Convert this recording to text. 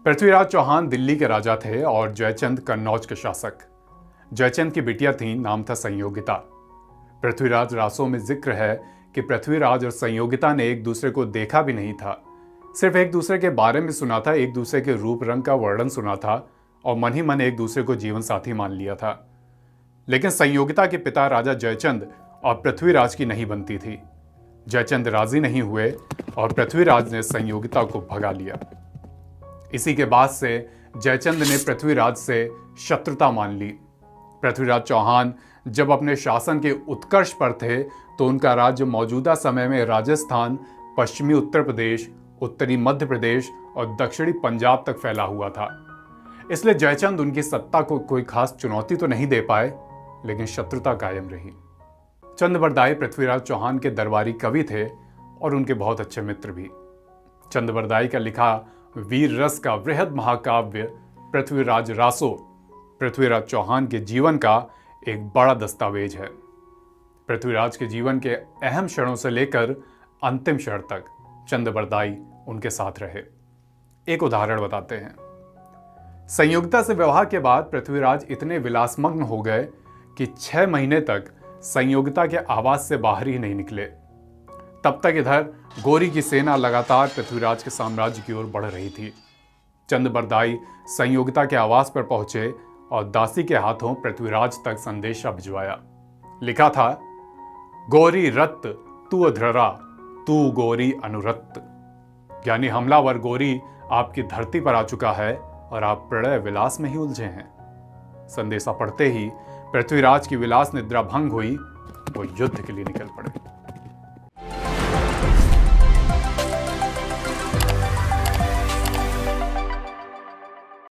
पृथ्वीराज चौहान दिल्ली के राजा थे और जयचंद कन्नौज के शासक। जयचंद की बिटिया थी, नाम था संयोगिता। पृथ्वीराज रासों में जिक्र है कि पृथ्वीराज और संयोगिता ने एक दूसरे को देखा भी नहीं था, सिर्फ एक दूसरे के बारे में सुना था, एक दूसरे के रूप रंग का वर्णन सुना था और मन ही मन एक दूसरे को जीवन साथी मान लिया था। लेकिन संयोगिता के पिता राजा जयचंद और पृथ्वीराज की नहीं बनती थी। जयचंद राजी नहीं हुए और पृथ्वीराज ने संयोगिता को भगा लिया। इसी के बाद से जयचंद ने पृथ्वीराज से शत्रुता मान ली। पृथ्वीराज चौहान जब अपने शासन के उत्कर्ष पर थे तो उनका राज्य मौजूदा समय में राजस्थान, पश्चिमी उत्तर प्रदेश, उत्तरी मध्य प्रदेश और दक्षिणी पंजाब तक फैला हुआ था। इसलिए जयचंद उनकी सत्ता को कोई खास चुनौती तो नहीं दे पाए, लेकिन शत्रुता कायम रही। चंद्रबरदाई पृथ्वीराज चौहान के दरबारी कवि थे और उनके बहुत अच्छे मित्र भी। चंद्रबरदाई का लिखा वीर रस का वृहद महाकाव्य पृथ्वीराज रासो पृथ्वीराज चौहान के जीवन का एक बड़ा दस्तावेज है। पृथ्वीराज के जीवन के अहम क्षणों से लेकर अंतिम क्षण तक चंद्रबरदाई उनके साथ रहे। एक उदाहरण बताते हैं। संयोगिता से विवाह के बाद पृथ्वीराज इतने विलासमग्न हो गए कि 6 महीने तक संयोगिता के आवास से बाहर ही नहीं निकले। तब तक इधर गोरी की सेना लगातार पृथ्वीराज के साम्राज्य की ओर बढ़ रही थी। चंद्रबरदाई संयोगिता के आवास पर पहुंचे और दासी के हाथों पृथ्वीराज तक संदेशा भिजवाया। लिखा था, गोरी रत्त तू अधरा, तू गोरी अनुरत्त। यानी हमलावर गोरी आपकी धरती पर आ चुका है और आप प्रणय विलास में ही उलझे हैं। संदेशा पढ़ते ही पृथ्वीराज की विलास निद्रा भंग हुई, वो युद्ध के लिए निकल पड़े।